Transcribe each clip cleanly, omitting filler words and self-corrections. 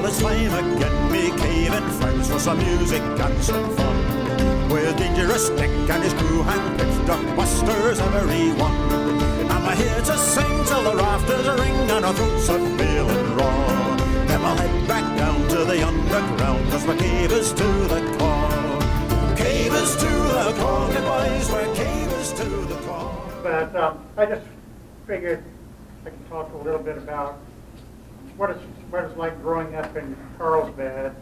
was time again, me caving friends for some music and some fun. With Dangerous Dick and his crew handpicked duckbusters every one. And we're here to sing till the rafters ring and our throats are feeling raw. Then we'll head back down to the underground, cause we're cavers to the core. Cavers to the core, good boys, we're cavers to the core. But I just figured I could talk a little bit about what it's like growing up in Carlsbad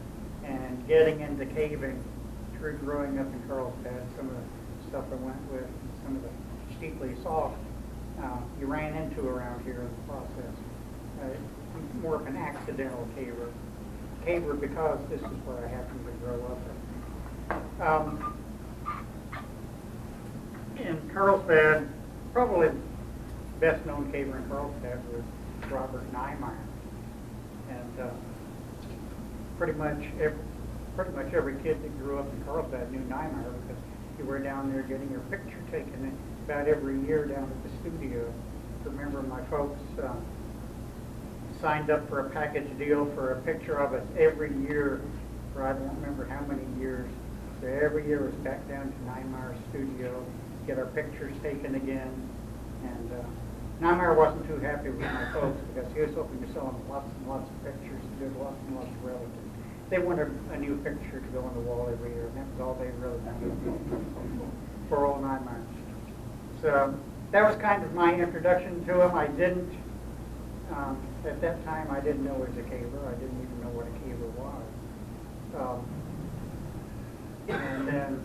and getting into caving through growing up in Carlsbad. Some of the stuff I went with, some of the steeply soft you ran into around here in the process. I'm more of an accidental caver. Caver because this is where I happened to grow up in Carlsbad, probably the best known caver in Carlsbad was Robert Niemeyer. And pretty much every kid that grew up in Carlsbad knew Niemeyer because you were down there getting your picture taken about every year down at the studio. I remember my folks signed up for a package deal for a picture of us every year for I don't remember how many years. So every year was back down to Niemeyer's studio, get our pictures taken again. And Niemeyer wasn't too happy with my folks because he was hoping to sell them lots and lots of pictures to do lots and lots of relatives. They wanted a new picture to go on the wall every year, and that was all they really wanted for old Niemeyer. So that was kind of my introduction to him. I didn't, at that time, I didn't know he was a caver. I didn't even know what a caver was. And then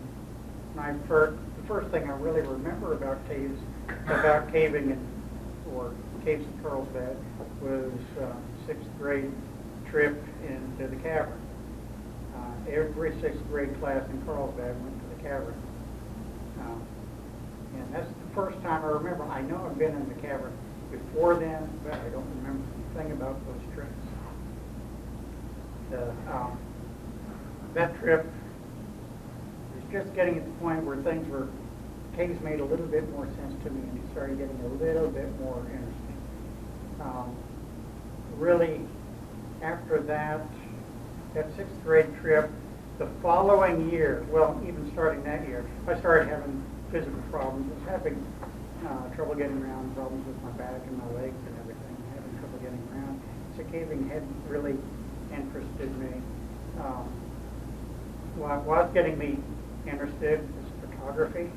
the first thing I really remember about caves, about caving or caves in Carlsbad, was sixth grade trip into the cavern. Every sixth grade class in Carlsbad went to the cavern. And that's the first time I remember. I know I've been in the cavern before then, but I don't remember anything about those trips. That trip was just getting at the point where caves made a little bit more sense to me, and it started getting a little bit more interesting. Really, after that sixth grade trip, the following year, well, even starting that year, I started having physical problems. I was having trouble getting around, problems with my back and my legs and everything, having trouble getting around. So caving hadn't really interested me. What was getting me interested was photography.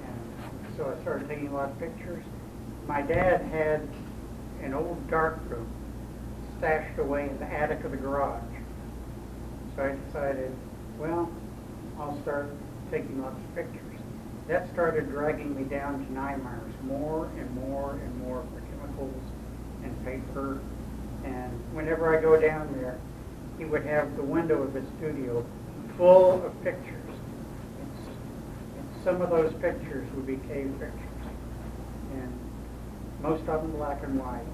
And so I started taking a lot of pictures. My dad had an old darkroom stashed away in the attic of the garage. So I decided, well, I'll start taking lots of pictures. That started dragging me down to Niemeyer's more and more and more for chemicals and paper. And whenever I go down there, he would have the window of his studio full of pictures. And some of those pictures would be cave pictures. And most of them black and white.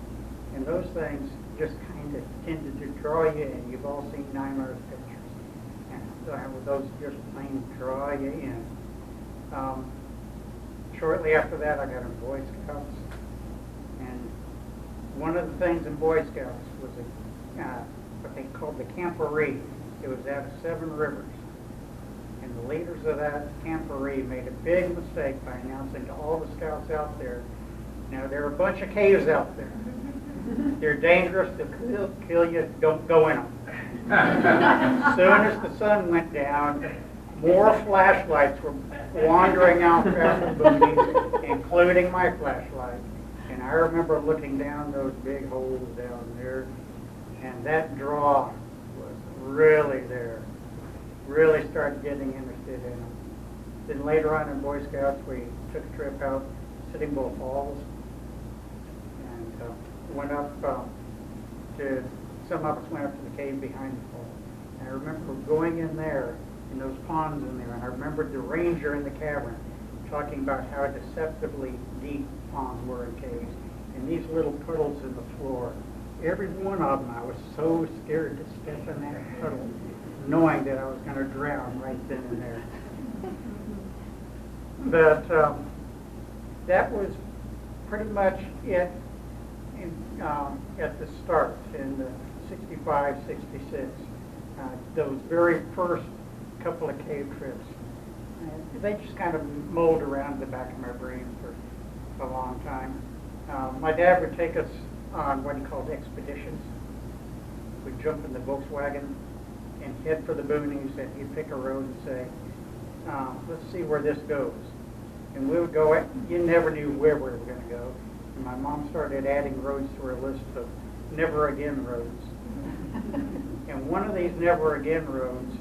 And those things just kind of tended to draw you in. You've all seen Niemeyer's pictures. And those just plain draw you in. Shortly after that, I got in Boy Scouts. And one of the things in Boy Scouts was what they called the camporee. It was out of Seven Rivers. And the leaders of that camporee made a big mistake by announcing to all the scouts out there, now there are a bunch of caves out there. They're dangerous, they'll kill you, don't go in them. As soon as the sun went down, more flashlights were wandering out past the boonies, including my flashlight. And I remember looking down those big holes down there, and that draw was really there. Really started getting interested in them. Then later on in Boy Scouts, we took a trip out to Sitting Bull Falls, and went up some of us went up to the cave behind the falls. And I remember going in there, in those ponds in there, and I remembered the ranger in the cavern talking about how deceptively deep ponds were in caves. And these little puddles in the floor, every one of them, I was so scared to step in that puddle, knowing that I was going to drown right then and there. But that was pretty much it. at the start in the 65, 66, those very first couple of cave trips, they just kind of mulled around the back of my brain for a long time. My dad would take us on what he called expeditions. We'd jump in the Volkswagen and head for the boonies, and he'd pick a road and say, let's see where this goes. And we would go, you never knew where we were going to go. And my mom started adding roads to her list of never again roads. And one of these never again roads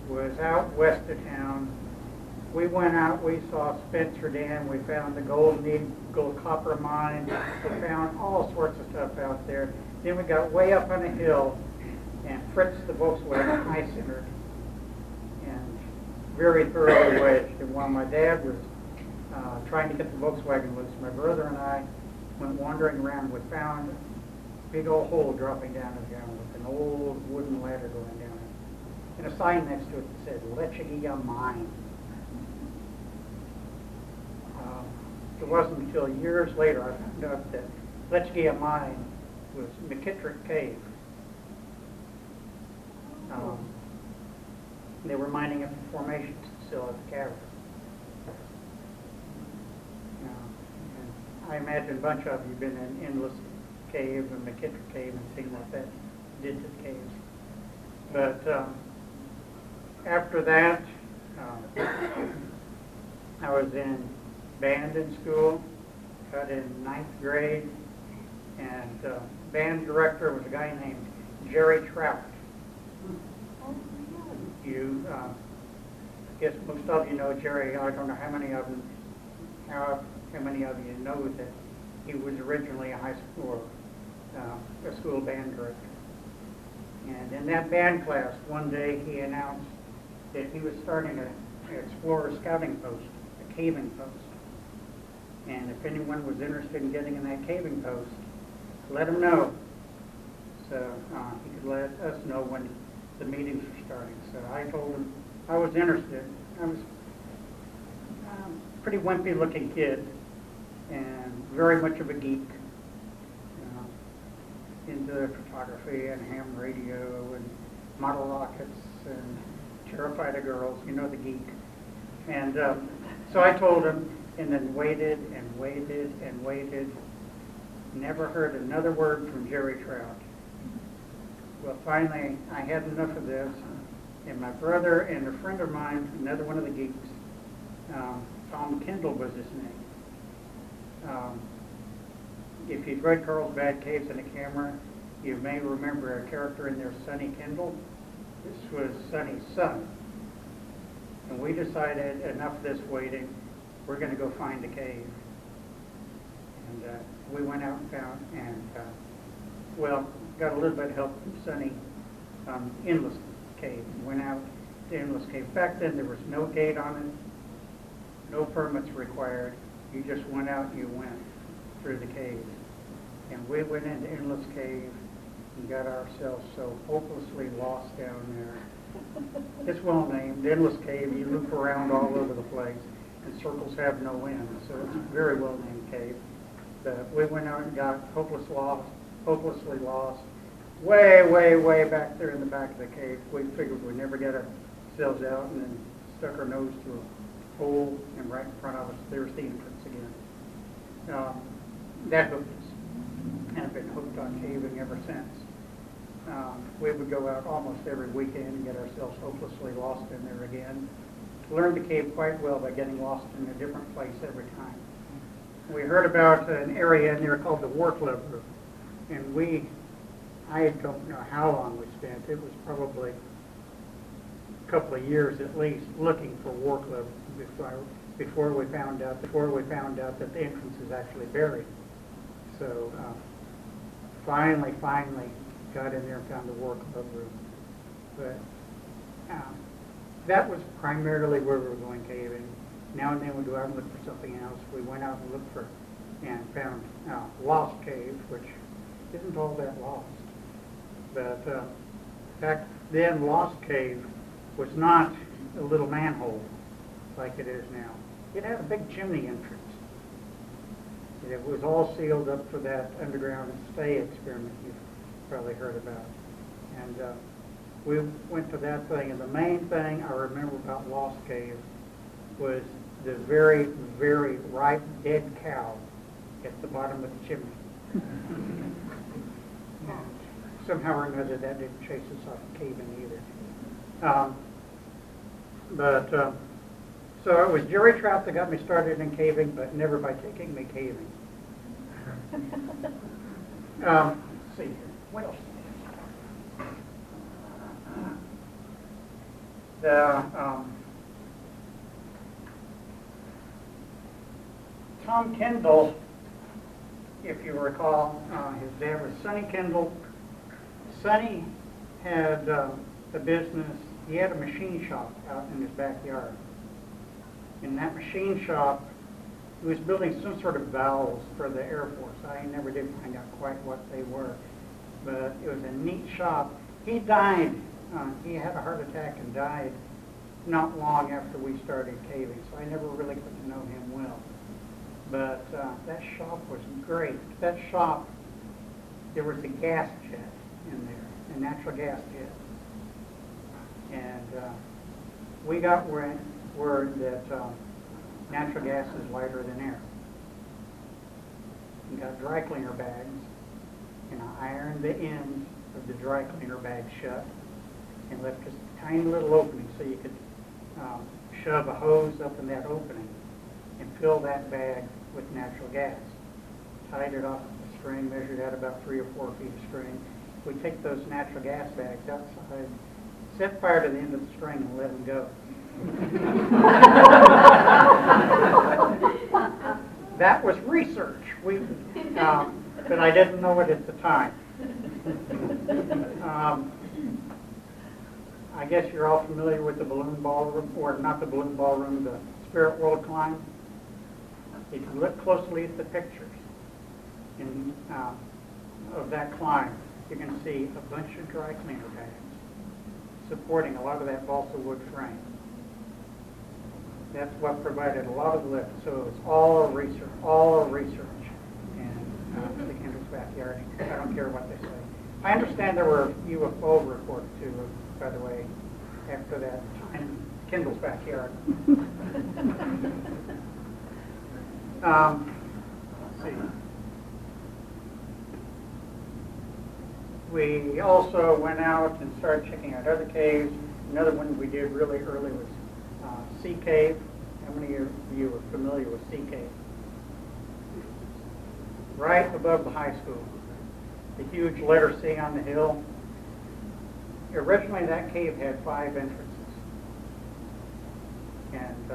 was out west of town. We went out, we saw Spencer Dam, we found the Golden Eagle copper mine, we found all sorts of stuff out there. Then we got way up on a hill, and Fritz the Volkswagen high-centered and very thoroughly wedged. And while my dad was trying to get the Volkswagen loose, my brother and I went wandering around. We found a big old hole dropping down to the ground with an old wooden ladder going down it, and a sign next to it that said, Lechigia Mine. It wasn't until years later I found out that Lechigia Mine was McKittrick Cave. They were mining up the formations still at the cavern. I imagine a bunch of you have been in Endless Cave and McKittrick Cave and seen what that did to the caves. But after that, I was in band in school, got in 9th grade, and band director was a guy named Jerry Trout. You, I guess most of you know Jerry. I don't know how many of them, how many of you know that he was originally a high school, a school band director. And in that band class, one day he announced that he was starting an explorer scouting post, a caving post. And if anyone was interested in getting in that caving post, let him know. So he could let us know when the meetings were starting. So I told him I was interested. I was a pretty wimpy looking kid and very much of a geek, into photography and ham radio and model rockets and terrified of girls, you know, the geek. And so I told him, and then waited and waited and waited. Never heard another word from Jerry Trout. Well, finally, I had enough of this, and my brother and a friend of mine, another one of the geeks, Tom Kendall was his name. If you've read Carlsbad Caves in a Camera, you may remember a character in there, Sonny Kendall. This was Sonny's son. And we decided, enough of this waiting, we're going to go find a cave. And we went out and found, and well, got a little bit of help from Sonny, Endless Cave. Went out to Endless Cave. Back then there was no gate on it, no permits required. You just went out and you went through the cave. And we went into Endless Cave and got ourselves so hopelessly lost down there. It's well named, Endless Cave. You loop around all over the place, and circles have no end. So it's a very well named cave. But we went out and got hopelessly lost, way, way, way back there in the back of the cave. We figured we'd never get ourselves out, and then stuck our nose through a hole, and right in front of us, there's the entrance again. That hooked us, and I've been hooked on caving ever since. We would go out almost every weekend and get ourselves hopelessly lost in there again. Learned the cave quite well by getting lost in a different place every time. We heard about an area in there called the War Club Room, and I don't know how long we spent. It was probably a couple of years at least looking for War Club before we found out that the entrance is actually buried. So finally got in there and found the War Club Room. But that was primarily where we were going caving. Now and then we'd go out and look for something else. We went out and looked for and found Lost Cave, which isn't all that lost. But back then, Lost Cave was not a little manhole like it is now. It had a big chimney entrance. It was all sealed up for that underground stay experiment you've probably heard about. And we went to that thing, and the main thing I remember about Lost Cave was the very, very ripe dead cow at the bottom of the chimney. And somehow or another that didn't chase us off caving either. So it was Jerry Trout that got me started in caving, but never by taking me caving. Let's see here. What else? Tom Kendall, if you recall, his dad was Sonny Kendall. Sonny had a business. He had a machine shop out in his backyard. In that machine shop, he was building some sort of valves for the Air Force. I never did find out quite what they were, but it was a neat shop. He died. He had a heart attack and died not long after we started caving, so I never really got to know him well. But that shop was great. That shop, there was a gas jet in there, a natural gas jet. And we got word that natural gas is lighter than air. We got dry cleaner bags, and I ironed the ends of the dry cleaner bag shut and left just a tiny little opening so you could shove a hose up in that opening and fill that bag with natural gas. Tied it off with a string, measured out about 3 or 4 feet of string. We take those natural gas bags outside, set fire to the end of the string, and let them go. That was research. But I didn't know it at the time. I guess you're all familiar with the balloon ballroom, or not the balloon ballroom, the Spirit World climb. If you look closely at the pictures of that climb, you can see a bunch of dry cleaner bags supporting a lot of that balsa wood frame. That's what provided a lot of lift. So it was all research. And the Kendall's backyard. I don't care what they say. I understand there were UFO reports too, by the way, after that time in Kendall's backyard. Let's see. We also went out and started checking out other caves. Another one we did really early was Sea Cave. How many of you are familiar with Sea Cave? Right above the high school. The huge letter C on the hill. Originally that cave had 5 entrances. And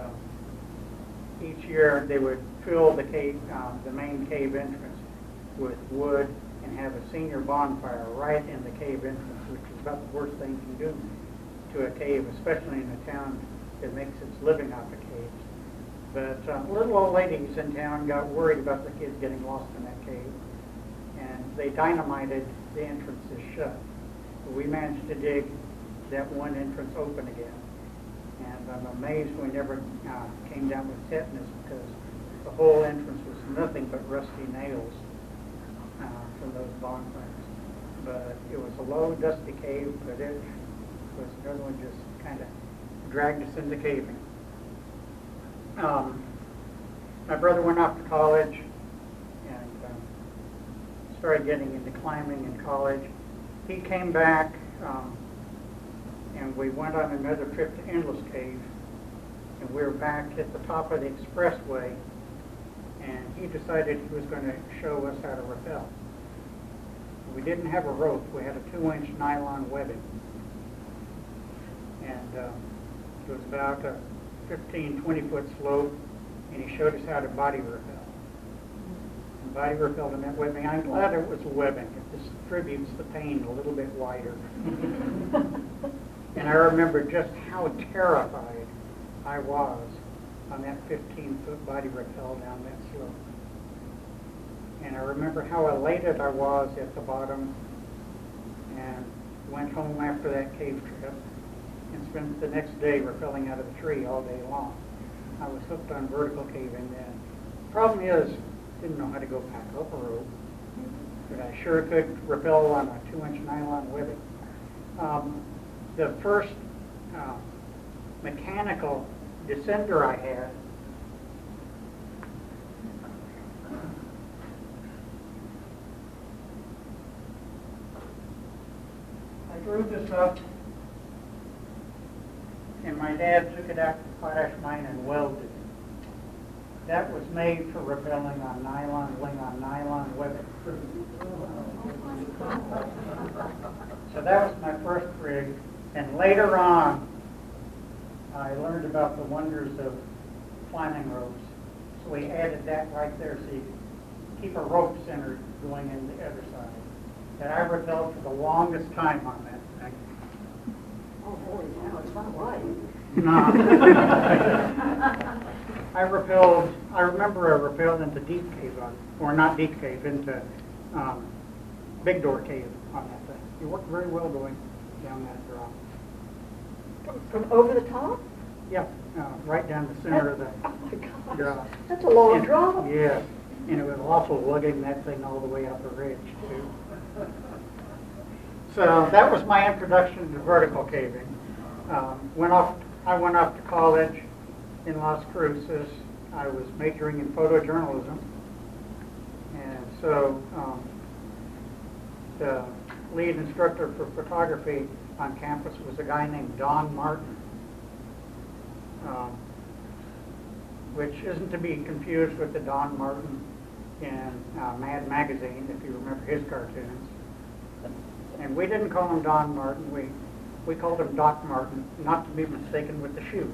each year they would fill the cave, the main cave entrance with wood and have a senior bonfire right in the cave entrance, which is about the worst thing you can do to a cave, especially in a town that makes its living off of caves. But little old ladies in town got worried about the kids getting lost in that cave, and they dynamited the entrances shut. But we managed to dig that one entrance open again. And I'm amazed we never came down with tetanus, because the whole entrance was nothing but rusty nails from those bonfires. But it was a low, dusty cave, but it was another one just kind of dragged us into caving. My brother went off to college and started getting into climbing in college. He came back and we went on another trip to Endless Cave, and we were back at the top of the expressway, and he decided he was going to show us how to rappel. We didn't have a rope. We had a 2-inch nylon webbing, and it was about a 15, 20-foot slope, and he showed us how to body rappel. And body rappel in that webbing. I'm glad it was a webbing. It distributes the pain a little bit wider. And I remember just how terrified I was on that 15-foot body rappel down that slope. And I remember how elated I was at the bottom, and went home after that cave trip and spent the next day rappelling out of the tree all day long. I was hooked on vertical caving then. Problem is, Didn't know how to go pack up a rope, but I sure could rappel on a 2-inch nylon whippet. The first mechanical descender I had I drew this up, and my dad took it out to the potash mine and welded it. That was made for rappelling on nylon, wing on nylon, whippet. So that was my first rig, and later on, I learned about the wonders of climbing ropes. So we added that right there so you could keep a rope center going in the other side. And I rappelled for the longest time on that thing. Oh, holy cow, it's not light. No. I remember I rappelled into Deep Cave, or not Deep Cave, into Big Door Cave on that thing. It worked very well going down that drop. From over the top? Yeah, right down the center of the Oh my gosh, drop. that's a long And- drop. Yes, and it was awful lugging that thing all the way up the ridge, too. So that was my introduction to vertical caving. I went off to college in Las Cruces. I was majoring in photojournalism. And so the lead instructor for photography on campus was a guy named Don Martin, which isn't to be confused with the Don Martin in Mad Magazine, if you remember his cartoons. And we didn't call him Don Martin, we called him Doc Martin, not to be mistaken with the shoes.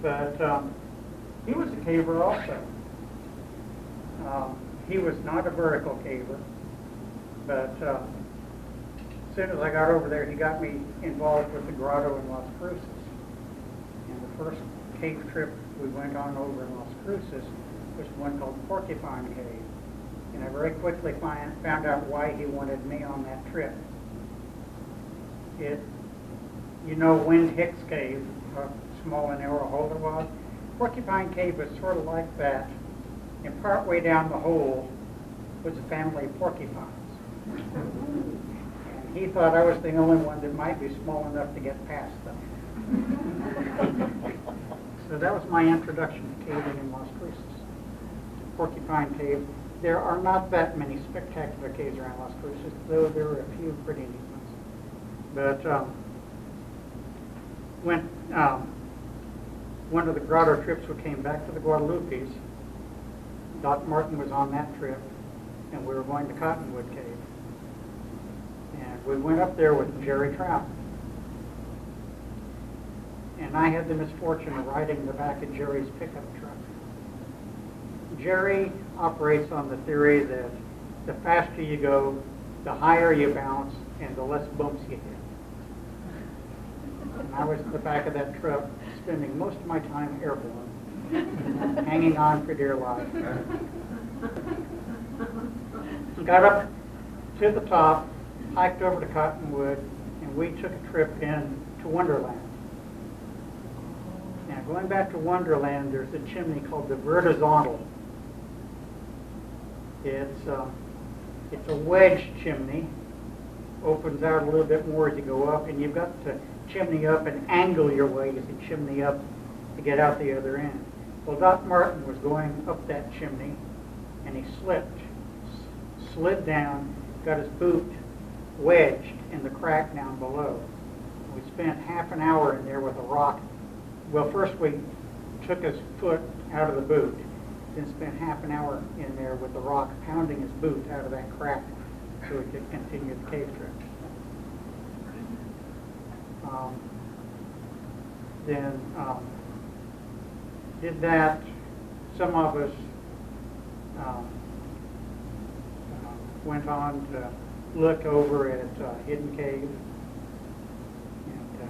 But he was a caver also. He was not a vertical caver, but as soon as I got over there, he got me involved with the grotto in Las Cruces. And the first cave trip we went on over in Las Cruces was one called Porcupine Cave. And I very quickly found out why he wanted me on that trip. You know Wind Hicks Cave, how small and narrow hole it was? Porcupine Cave was sort of like that. And partway down the hole was a family of porcupines. And he thought I was the only one that might be small enough to get past them. So that was my introduction to caving in Las Cruces. Porcupine Cave. There are not that many spectacular caves around Las Cruces, though there are a few pretty neat ones. But when one of the grotto trips, we came back to the Guadalupes. Doc Martin was on that trip, and we were going to Cottonwood Cave. And we went up there with Jerry Trout. And I had the misfortune of riding in the back of Jerry's pickup truck. Jerry operates on the theory that the faster you go, the higher you bounce, and the less bumps you hit. And I was at the back of that truck, spending most of my time airborne, hanging on for dear life. Got up to the top, hiked over to Cottonwood, and we took a trip in to Wonderland. Now, going back to Wonderland, there's a chimney called the vertical. It's a wedge chimney, opens out a little bit more as you go up, and you've got to chimney up and angle your way as you chimney up to get out the other end. Well, Doc Martin was going up that chimney, and he slipped, slid down, got his boot wedged in the crack down below. We spent half an hour in there with a rock. Well, first we took his foot out of the boot, then spent half an hour in there with the rock pounding his boot out of that crack so we could continue the cave trip. Then did that. Some of us went on to look over at Hidden Cave and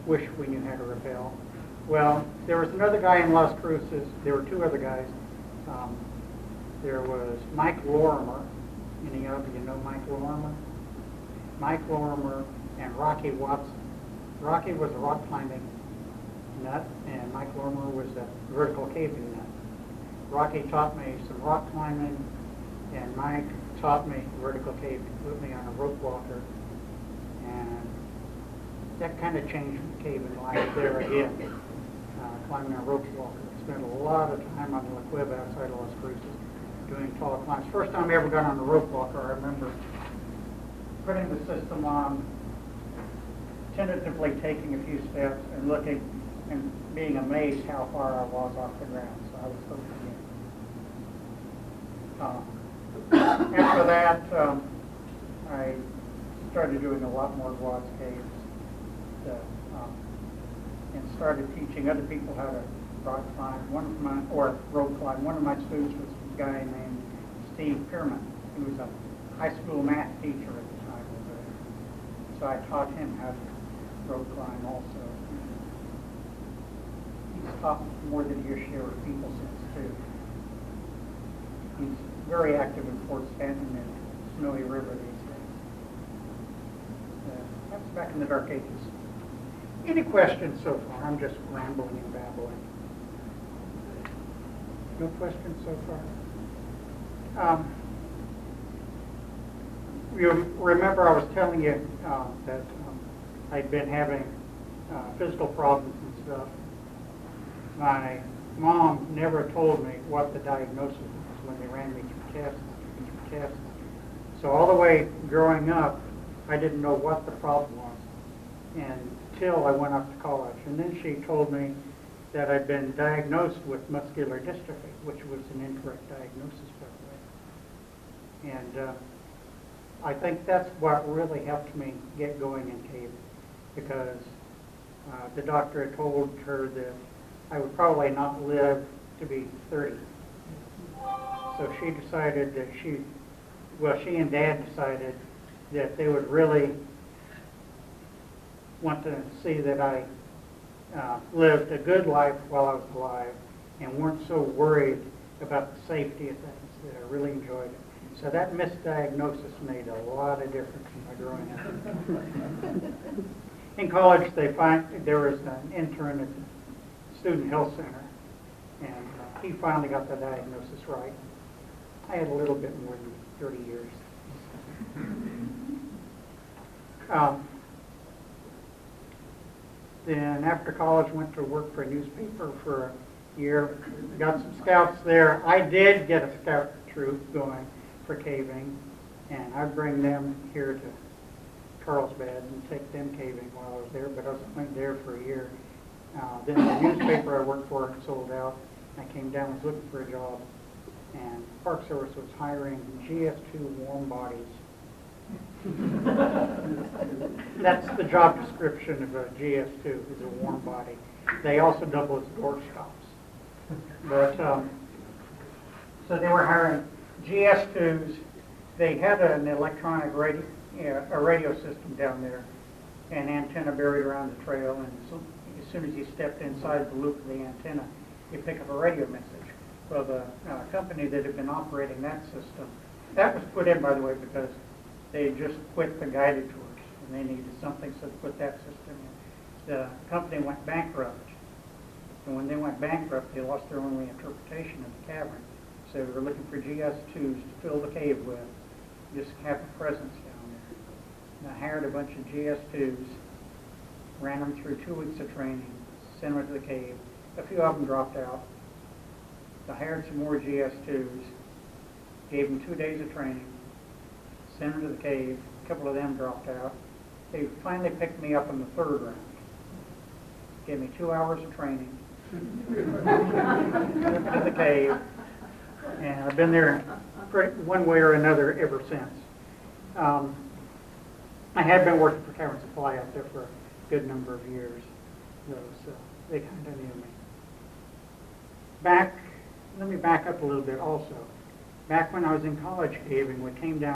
wish we knew how to rappel. Well, there was another guy in Las Cruces. There were two other guys. There was Mike Lorimer. Any of you know Mike Lorimer? Mike Lorimer and Rocky Watson. Rocky was a rock climbing nut, and Mike Lorimer was a vertical caving nut. Rocky taught me some rock climbing, and Mike taught me vertical cave. He put me on a rope walker, and that kind of changed my caving life there again. Climbing a rope walker. Spent a lot of time on the La Cueva outside Las Cruces doing tall climbs. First time I ever got on a rope walker, I remember putting the system on, tentatively taking a few steps and looking and being amazed how far I was off the ground. So I was hoping. After that, I started doing a lot more Watts caves and started teaching other people how to rock climb. Rope climb. One of my students was a guy named Steve Pierman. He was a high school math teacher at the time. So I taught him how to rope climb also. He's taught more than your share of people since too. He's very active in Fort Stanton and Snowy River these days. That was back in the dark ages. Any questions so far? I'm just rambling and babbling. No questions so far? You remember I was telling you that I'd been having physical problems and stuff. My mom never told me what the diagnosis was when they ran me through tests. So all the way growing up, I didn't know what the problem was until I went off to college. And then she told me that I'd been diagnosed with muscular dystrophy, which was an incorrect diagnosis, by the way. And I think that's what really helped me get going in caving, because the doctor had told her that I would probably not live to be 30. So she decided that she and Dad decided that they would really want to see that I lived a good life while I was alive and weren't so worried about the safety of things, that I really enjoyed it. So that misdiagnosis made a lot of difference in my growing up. In college, there was an intern at the Student Health Center, and he finally got the diagnosis right. I had a little bit more than 30 years. Then after college, went to work for a newspaper for a year. Got some scouts there. I did get a scout troop going for caving, and I'd bring them here to Carlsbad and take them caving while I was there, but I was only there for a year. Then the newspaper I worked for sold out. I came down, was looking for a job, and Park Service was hiring GS2 warm bodies. That's the job description of a GS2, is a warm body. They also double as door stops. But so they were hiring GS2s. They had an electronic radio, a radio system down there, an antenna buried around the trail, and so as soon as you stepped inside the loop of the antenna, you pick up a radio message. Well, the company that had been operating that system, that was put in, by the way, because they had just quit the guided tours, and they needed something, so they put that system in. The company went bankrupt, and when they went bankrupt, they lost their only interpretation of the cavern. So they were looking for GS2s to fill the cave with, just have a presence down there. And I hired a bunch of GS2s, ran them through 2 weeks of training, sent them to the cave. A few of them dropped out. I hired some more GS2s, gave them 2 days of training, sent them to the cave. A couple of them dropped out. They finally picked me up in the 3rd round. Gave me 2 hours of training. Sent me to the cave. And I've been there one way or another ever since. I had been working for Cavern Supply out there for a good number of years, though, so they kind of knew me. Let me back up a little bit also. Back when I was in college caving, we came down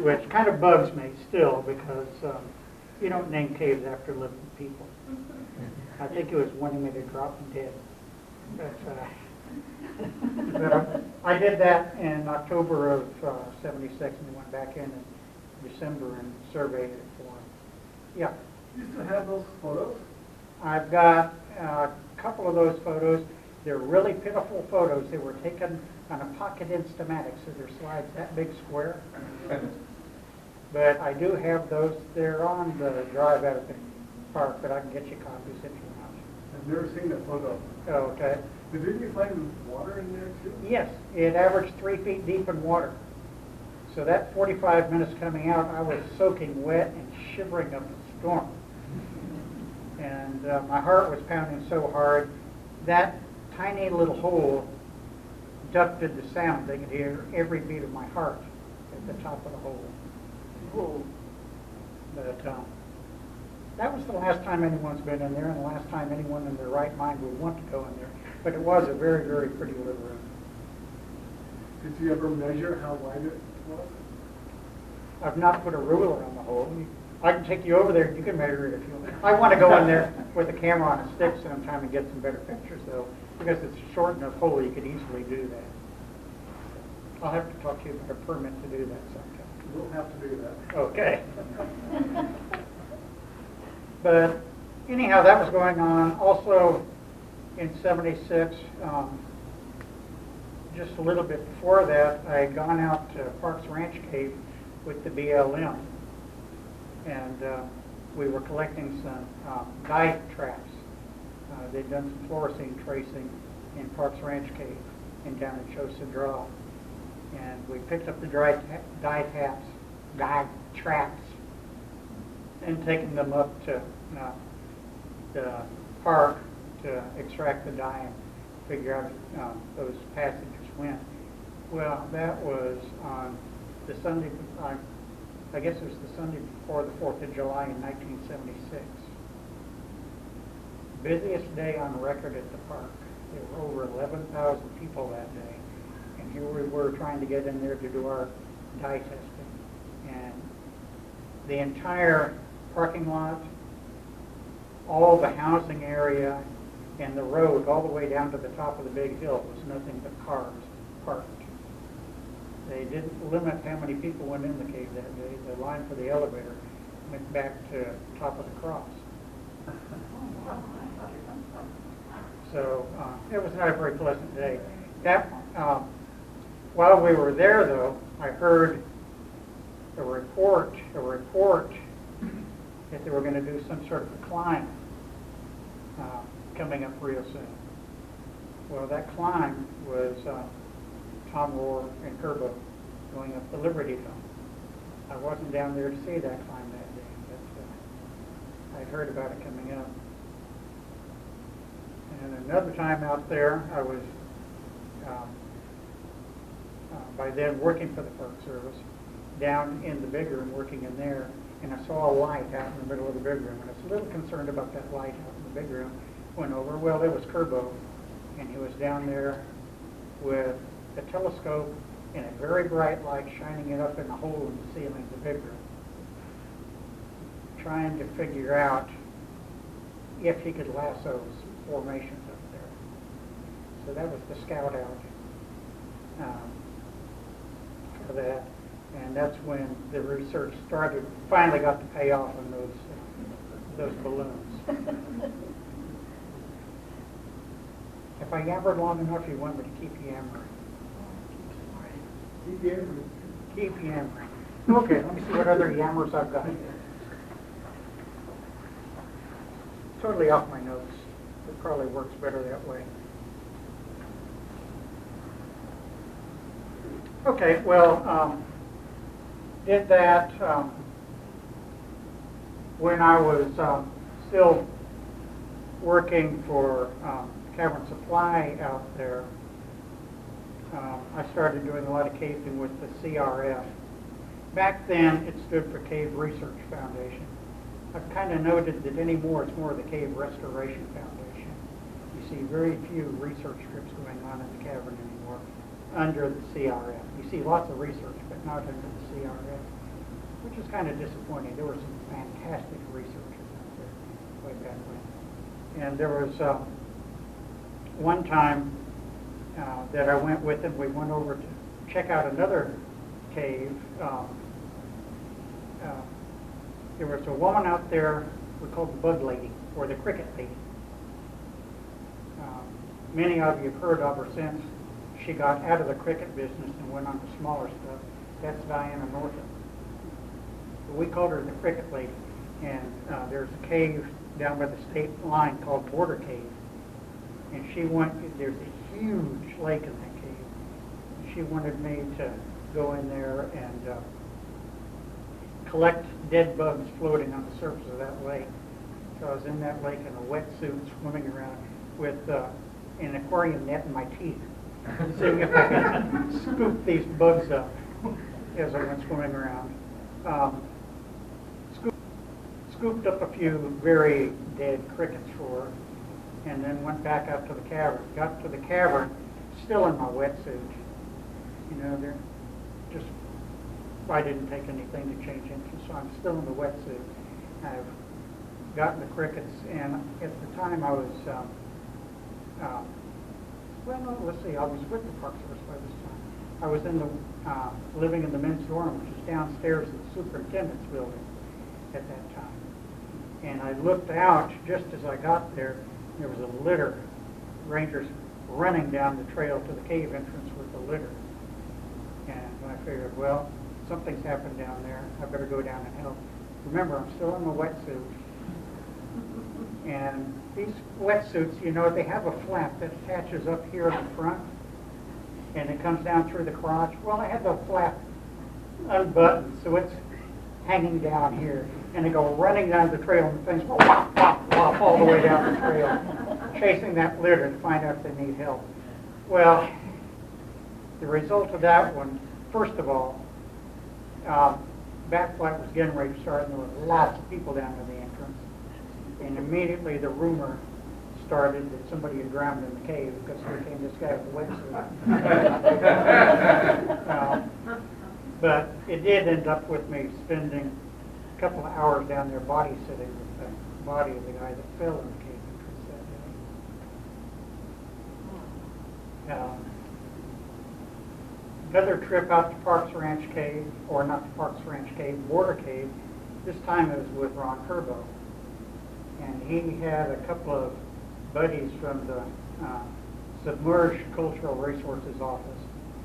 which kind of bugs me still because you don't name caves after living people. I think he was wanting me to drop him dead. But I did that in October of '76 and went back in December and surveyed it for him. Yeah. You still have those photos? I've got a couple of those photos. They're really pitiful photos. They were taken on a pocket Instamatic, so they're slides that big square. But I do have those. They're on the drive out of the park, but I can get you copies if you want. I've never seen that photo. Oh, okay. But didn't you find water in there too? Yes, it averaged 3 feet deep in water. So that 45 minutes coming out, I was soaking wet and shivering up a storm. And my heart was pounding so hard, that tiny little hole ducted the sound. They could hear every beat of my heart at the top of the hole. Oh, But that was the last time anyone's been in there and the last time anyone in their right mind would want to go in there. But it was a very, very pretty little room. Did you ever measure how wide it was? I've not put a ruler on the hole. I can take you over there. You can measure it if you want. I want to go in there with a camera on a stick sometime and get some better pictures, though, because it's a short enough hole you could easily do that. I'll have to talk to you about a permit to do that sometime. We'll have to do that. Okay. But anyhow, that was going on. Also, in '76, just a little bit before that, I had gone out to Parks Ranch Cave with the BLM, and we were collecting some dye traps. They'd done some fluorescein tracing in Parks Ranch Cave and down at Chosa Draw, and we picked up the dye traps, and taken them up to the park to extract the dye and figure out those passages went. Well, that was on the Sunday, I guess it was the Sunday before the 4th of July in 1976. Busiest day on record at the park. There were over 11,000 people that day. And here we were trying to get in there to do our dye testing. And the entire parking lot, all the housing area, and the road all the way down to the top of the big hill was nothing but cars parked. They didn't limit how many people went in the cave that day. The line for the elevator went back to top of the cross. So it was not a very pleasant day. That while we were there, though, I heard a report that they were going to do some sort of a climb coming up real soon. Well, that climb was Tom Rohr and Kerbo going up the Liberty Dome. I wasn't down there to see that climb that day, but I'd heard about it coming up. And another time out there, I was by then working for the Park Service, down in the big room, working in there, and I saw a light out in the middle of the big room, and I was a little concerned about that light out in the big room. Went over, well, it was Kerbo, and he was down there with a telescope and a very bright light shining it up in a hole in the ceiling of the big room, trying to figure out if he could lasso formations up there. So that was the scout out for that, and that's when the research started, finally got to pay off on those balloons. If I yammered long enough, you want me to keep yammering. Keep yammering. Keep yammering. Okay, let me see what other yammers I've got. Totally off my notes. It probably works better that way. Okay, well, did that when I was still working for Cavern Supply out there. I started doing a lot of caving with the CRF. Back then, it stood for Cave Research Foundation. I've kind of noted that anymore it's more the Cave Restoration Foundation. You see very few research trips going on in the cavern anymore under the CRF. You see lots of research, but not under the CRF. was kind of disappointing. There were some fantastic researchers out there way back when. And there was one time that I went with him. We went over to check out another cave. There was a woman out there we called the Bug Lady, or the Cricket Lady. Many of you have heard of her since she got out of the cricket business and went on to smaller stuff. That's Diana Norton. We called her the Cricket Lady. And there's a cave down by the state line called Border Cave. And she went, there's a huge lake in that cave. She wanted me to go in there and collect dead bugs floating on the surface of that lake. So I was in that lake in a wetsuit swimming around with an aquarium net in my teeth, seeing if I could scoop these bugs up as I went swimming around. Scooped up a few very dead crickets for her, and then went back up to the cavern. Got to the cavern, still in my wetsuit. You know, they're just, I didn't take anything to change into, so I'm still in the wetsuit. I've gotten the crickets, and at the time I was, well, no, let's see, I was with the Park Service by this time. I was in the, living in the men's dorm, which is downstairs in the superintendent's building at that time. And I looked out just as I got there. There was a litter, rangers running down the trail to the cave entrance with the litter. And I figured, well, something's happened down there. I better go down and help. Remember, I'm still in my wetsuit. And these wetsuits, you know, they have a flap that attaches up here in the front, and it comes down through the crotch. Well, I had the flap unbuttoned, so it's hanging down here. And they go running down the trail, and things go whop, whop, whop all the way down the trail, chasing that litter to find out if they need help. Well, the result of that one, first of all, backflight was getting ready to start, and there were lots of people down at the entrance. And immediately the rumor started that somebody had drowned in the cave because here came this guy with a wetsuit. But it did end up with me spending a couple of hours down there body sitting with the body of the guy that fell in the cave entrance that day. Another trip out to Parks Ranch Cave, or not to Parks Ranch Cave, Border Cave. This time it was with Ron Curbo. And he had a couple of buddies from the Submerged Cultural Resources Office.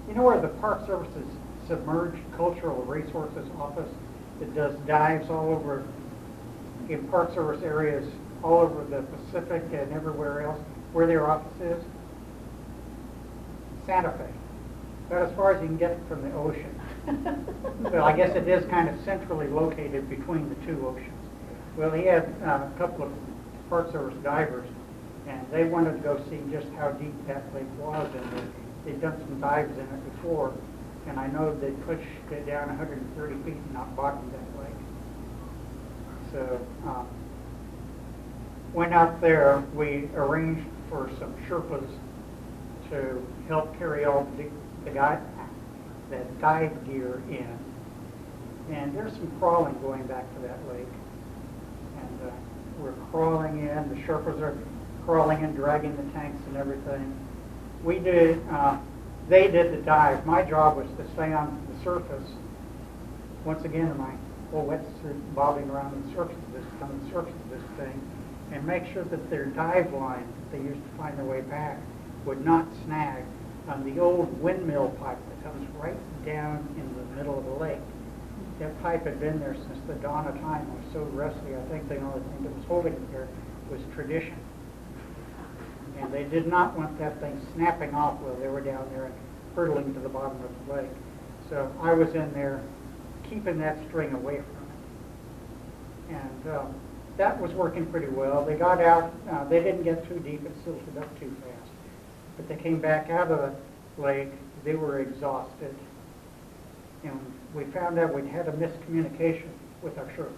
You know where the Park Service's Submerged Cultural Resources Office that does dives all over in Park Service areas all over the Pacific and everywhere else, where their office is? Santa Fe. About as far as you can get from the ocean. Well, I guess it is kind of centrally located between the two oceans. Well, he had a couple of Park Service divers, and they wanted to go see just how deep that lake was, and they'd done some dives in it before, and I know they pushed it down 130 feet and not bottomed that lake. So, went out there. We arranged for some Sherpas to help carry all the dive gear in, and there's some crawling going back to that lake. And we're crawling in, the Sherpas are crawling in, dragging the tanks and everything. We did, they did the dive. My job was to stay on the surface, once again in my full wetsuit, bobbing around on the surface of this thing, and make sure that their dive line that they used to find their way back would not snag on the old windmill pipe that comes right down in the middle of the lake. That pipe had been there since the dawn of time. It was so rusty, I think the only thing that was holding it there was tradition. And they did not want that thing snapping off while they were down there and hurtling to the bottom of the lake. So I was in there keeping that string away from it. And that was working pretty well. They got out, they didn't get too deep, it silted up too fast. But they came back out of the lake, they were exhausted. And we found out we'd had a miscommunication with our Sherpas.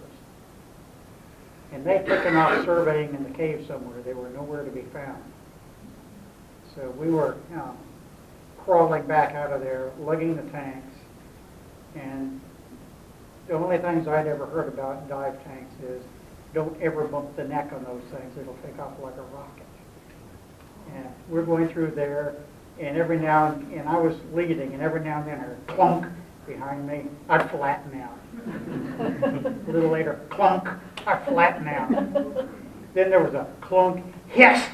And they'd taken off surveying in the cave somewhere. They were nowhere to be found. So we were crawling back out of there, lugging the tanks. And the only things I'd ever heard about dive tanks is don't ever bump the neck on those things. It'll take off like a rocket. And we're going through there, and every now and I was leading, and every now and then a clunk behind me, I'd flatten out. A little later, clunk, I'd flatten out. Then there was a clunk, hiss.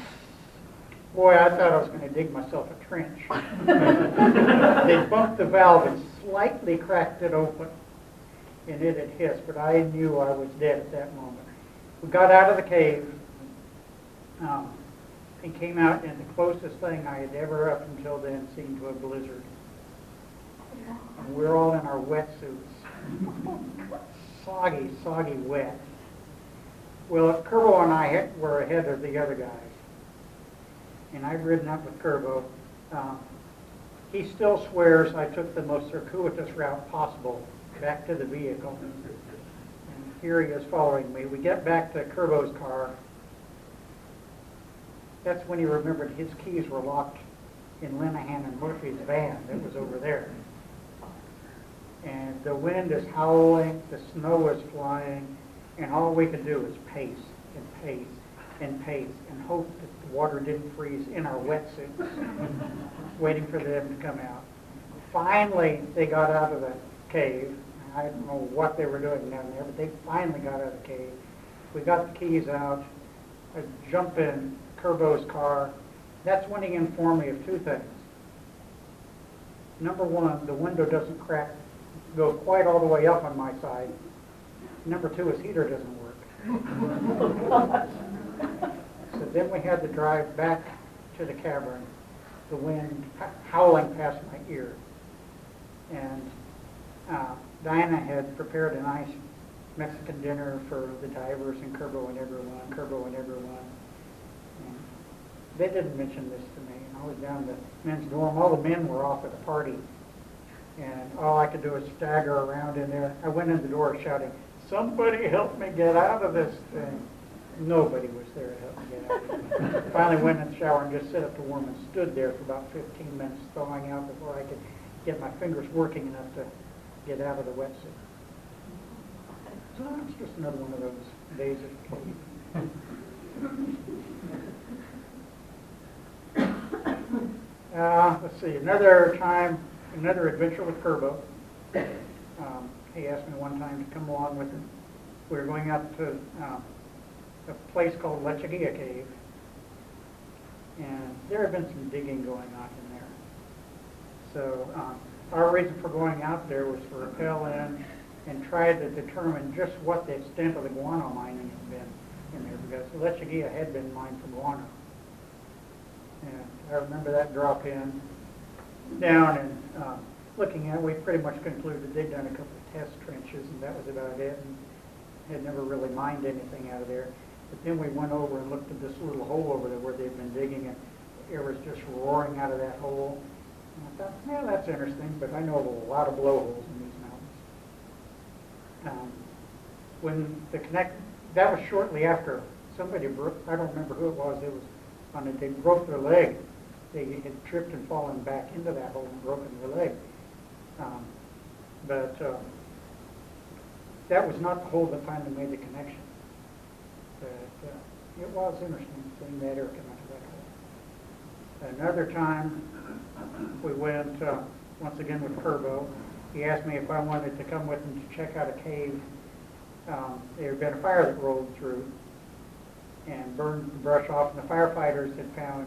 Boy, I thought I was going to dig myself a trench. They bumped the valve and slightly cracked it open, and it had hissed, but I knew I was dead at that moment. We got out of the cave and came out in the closest thing I had ever up until then seen to a blizzard. And we're all in our wetsuits. Soggy wet. Well, Kerbo and I were ahead of the other guys. And I'd ridden up with Kerbo. He still swears I took the most circuitous route possible back to the vehicle. And here he is following me. We get back to Kerbo's car. That's when he remembered his keys were locked in Linehan and Murphy's van that was over there. And the wind is howling, the snow is flying, and all we could do is pace and pace and pace and hope that the water didn't freeze in our wetsuits, waiting for them to come out. Finally, they got out of the cave. I don't know what they were doing down there, but they finally got out of the cave. We got the keys out. I jumped in Kerbo's car. That's when he informed me of two things. Number one, the window doesn't go quite all the way up on my side. Number two, his heater doesn't work. So then we had to drive back to the cavern, the wind howling past my ear. And Diana had prepared a nice Mexican dinner for the divers and Kerbo and everyone. And they didn't mention this to me. And I was down in the men's dorm. All the men were off at a party. And all I could do was stagger around in there. I went in the door shouting, "Somebody help me get out of this thing." Nobody was there to help me get out. Finally went in the shower and just set up to warm and stood there for about 15 minutes thawing out before I could get my fingers working enough to get out of the wetsuit. So it's just another one of those days of cave. Let's see, another adventure with Kerbo. He asked me one time to come along with him. We were going out to a place called Lechagia Cave, and there had been some digging going on in there. So our reason for going out there was to rappel in and try to determine just what the extent of the guano mining had been in there, because Lechagia had been mined for guano. And I remember that drop in down and looking at it, we pretty much concluded they'd done a couple of test trenches, and that was about it, and had never really mined anything out of there. But then we went over and looked at this little hole over there where they'd been digging, and air was just roaring out of that hole. And I thought, yeah, that's interesting, but I know of a lot of blowholes in these mountains. That was shortly after somebody broke, I don't remember who it was they broke their leg. They had tripped and fallen back into that hole and broken their leg. But that was not the hole that finally made the connection. But it was interesting seeing that air come out of that hole. Another time, we went once again with Kerbo. He asked me if I wanted to come with him to check out a cave. There had been a fire that rolled through and burned the brush off, and the firefighters had found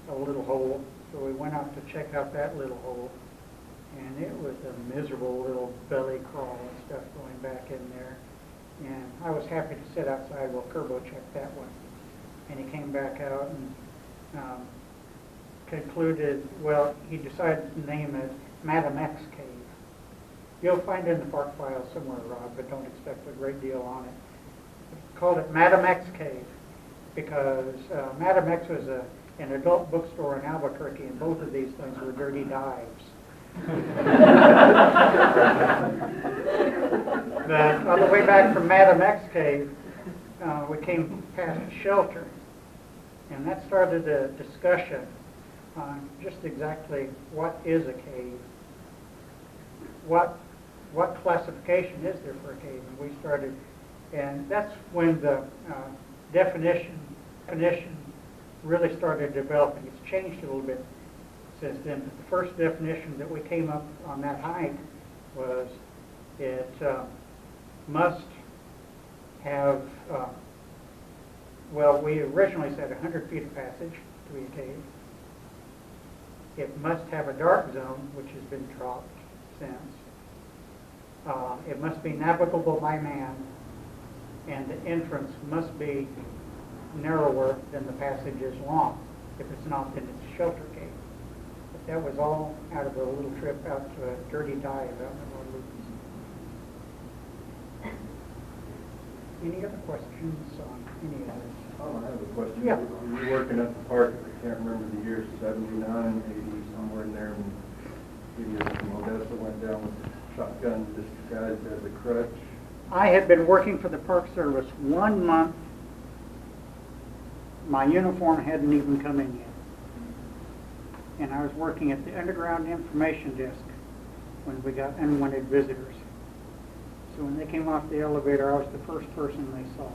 a little hole. So we went out to check out that little hole, and it was a miserable little belly crawl and stuff going back in there. And I was happy to sit outside while Kerbo checked that one. And he came back out and concluded, well, he decided to name it Madam X Cave. You'll find it in the park file somewhere, Rod, but don't expect a great deal on it. He called it Madam X Cave because Madam X was an adult bookstore in Albuquerque, and both of these things were dirty dives. But on the way back from Madam X Cave, we came past a shelter, and that started a discussion on just exactly what is a cave, what what classification is there for a cave? And we started, and that's when the definition really started developing. It's changed a little bit since then. But the first definition that we came up on that hike was it must have, well, we originally said 100 feet of passage to be a cave. It must have a dark zone, which has been dropped since. It must be navigable by man, and the entrance must be narrower than the passage is long. If it's not, then it's a shelter cave. But that was all out of a little trip out to a dirty dive out in the North. Any other questions on any of this? Oh, I have a question. Yeah. You were working at the park, I can't remember the year, 79, 80, somewhere in there, when idiots from Odessa went down with shotguns disguised as a crutch. I had been working for the Park Service 1 month. My uniform hadn't even come in yet. And I was working at the underground information desk when we got unwanted visitors. So when they came off the elevator, I was the first person they saw.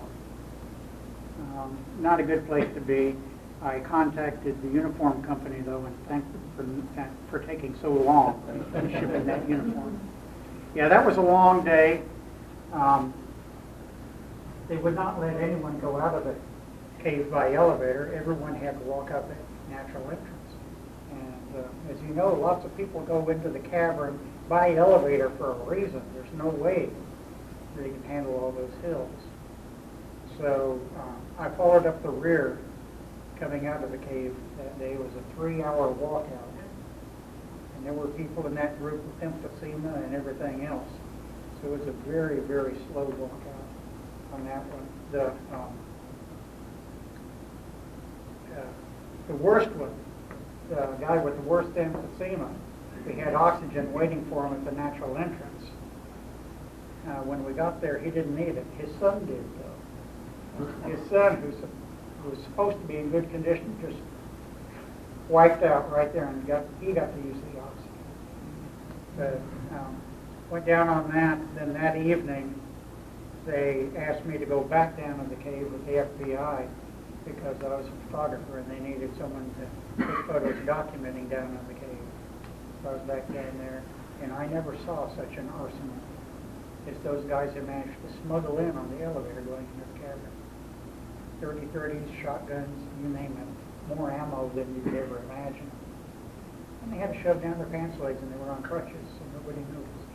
Not a good place to be. I contacted the uniform company, though, and thanked them for taking so long in shipping that uniform. Yeah, that was a long day. They would not let anyone go out of the cave by elevator. Everyone had to walk up a natural entrance. And as you know, lots of people go into the cavern by elevator for a reason. There's no way they can handle all those hills. So I followed up the rear coming out of the cave that day. It was a 3-hour walkout. And there were people in that group with emphysema and everything else. So it was a very, very slow walkout on that one. The worst one, the guy with the worst emphysema, we had oxygen waiting for him at the natural entrance. When we got there, he didn't need it. His son did, though. His son, who was supposed to be in good condition, just wiped out right there, and he got to use the oxygen. But went down on that. Then that evening, they asked me to go back down to the cave with the FBI because I was a photographer and they needed someone to take photos documenting down in the cave. So I was back down there, and I never saw such an arsenal as those guys had managed to smuggle in on the elevator going into the cavern. 30-30s, shotguns, you name it, more ammo than you could ever imagine. And they had to shove down their pants legs, and they were on crutches, so nobody noticed.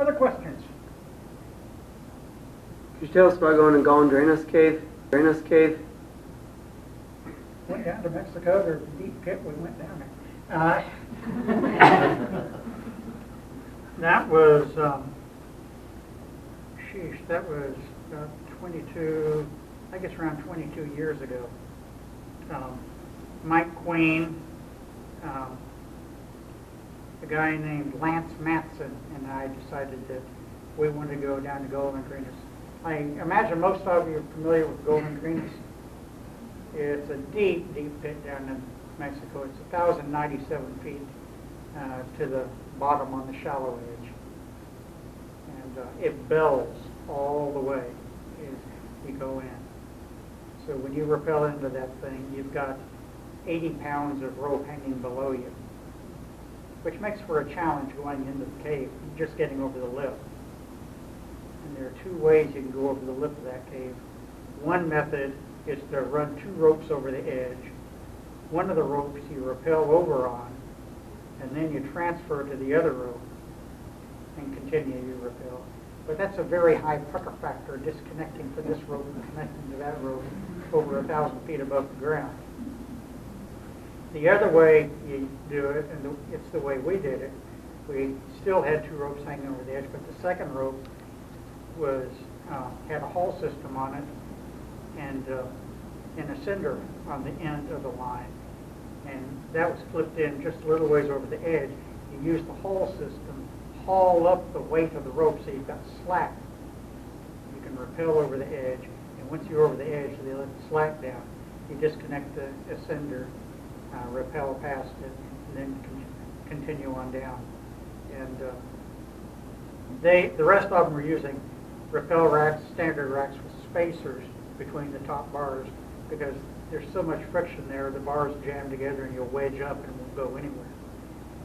Other questions? Could you tell us about going to Gondrenas Cave? Went down to Mexico. There's a deep pit. We went down there. That was, that was 22, I guess around 22 years ago. Mike Queen, a guy named Lance Matson, and I decided that we wanted to go down to Golden Greenness. I imagine most of you are familiar with Golden Greenness. It's a deep, deep pit down in Mexico. It's 1,097 feet to the bottom on the shallow edge. And it bells all the way as you go in. So when you rappel into that thing, you've got 80 pounds of rope hanging below you, which makes for a challenge going into the cave, just getting over the lip. And there are 2 ways you can go over the lip of that cave. One method is to run 2 ropes over the edge. One of the ropes you rappel over on, and then you transfer to the other rope and continue your rappel. But that's a very high pucker factor, disconnecting from this rope and connecting to that rope over 1,000 feet above the ground. The other way you do it, and it's the way we did it, we still had 2 ropes hanging over the edge, but the second rope was had a haul system on it and a cinder on the end of the line. And that was flipped in just a little ways over the edge. You use the haul system, haul up the weight of the rope so you've got slack. You can rappel over the edge, and once you're over the edge, they let the slack down. You disconnect the cinder, rappel past it, and then continue on down. And the rest of them were using rappel racks, standard racks with spacers between the top bars, because there's so much friction there, the bars jam together and you'll wedge up and won't go anywhere.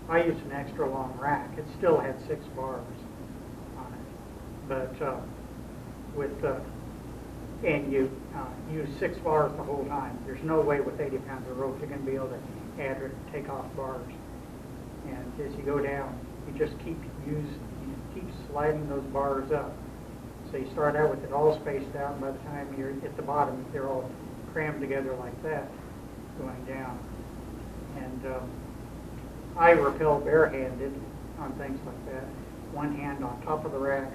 I used an extra long rack. It still had 6 bars on it, but and you use 6 bars the whole time. There's no way with 80 pounds of rope you're going to be able to add or take off bars. And as you go down, you just keep sliding those bars up. So you start out with it all spaced out, and by the time you're at the bottom, they're all crammed together like that, going down. And I rappel barehanded on things like that. One hand on top of the rack,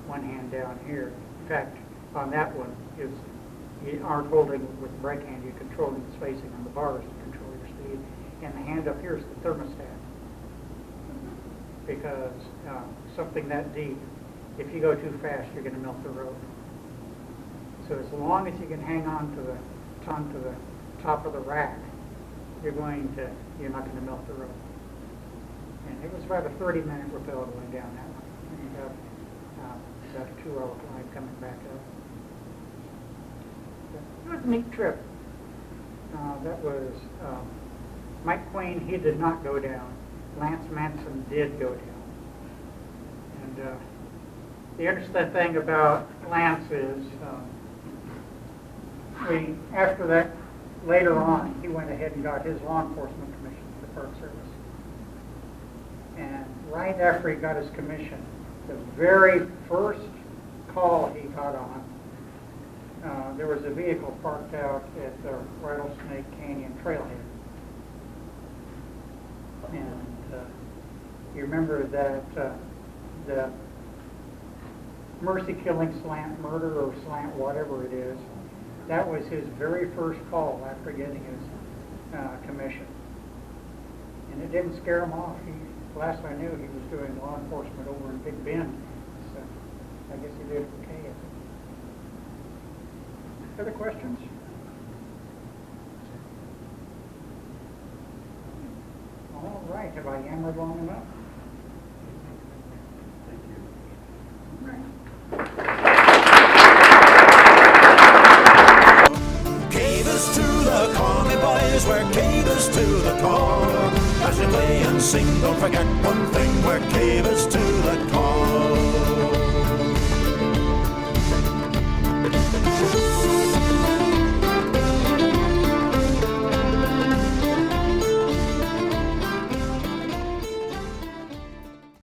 one hand down here. In fact, on that one, you aren't holding with the brake hand, you're controlling the spacing on the bars to control your speed. And the hand up here is the thermostat. Because something that deep, if you go too fast, you're going to melt the rope. So as long as you can hang on to the top of the rack, you're not going to melt the rope. And it was about a 30-minute rappel going down that one. And you have about a 2-hour climb coming back up. It was a neat trip. That was Mike Queen. He did not go down. Lance Manson did go down. And the interesting thing about Lance is, after that, later on, he went ahead and got his law enforcement commission for the Park Service. And right after he got his commission, the very first call he got on, there was a vehicle parked out at the Rattlesnake Canyon trailhead. And you remember that the mercy killing slant murder or slant whatever it is, that was his very first call after getting his commission. And it didn't scare him off. Last I knew, he was doing law enforcement over in Big Bend. So I guess he did okay. Other questions? All right. Have I yammered long enough? Thank you. All right. Cavers to the call, me boys, we're cavers to the call. As we play and sing, don't forget one thing.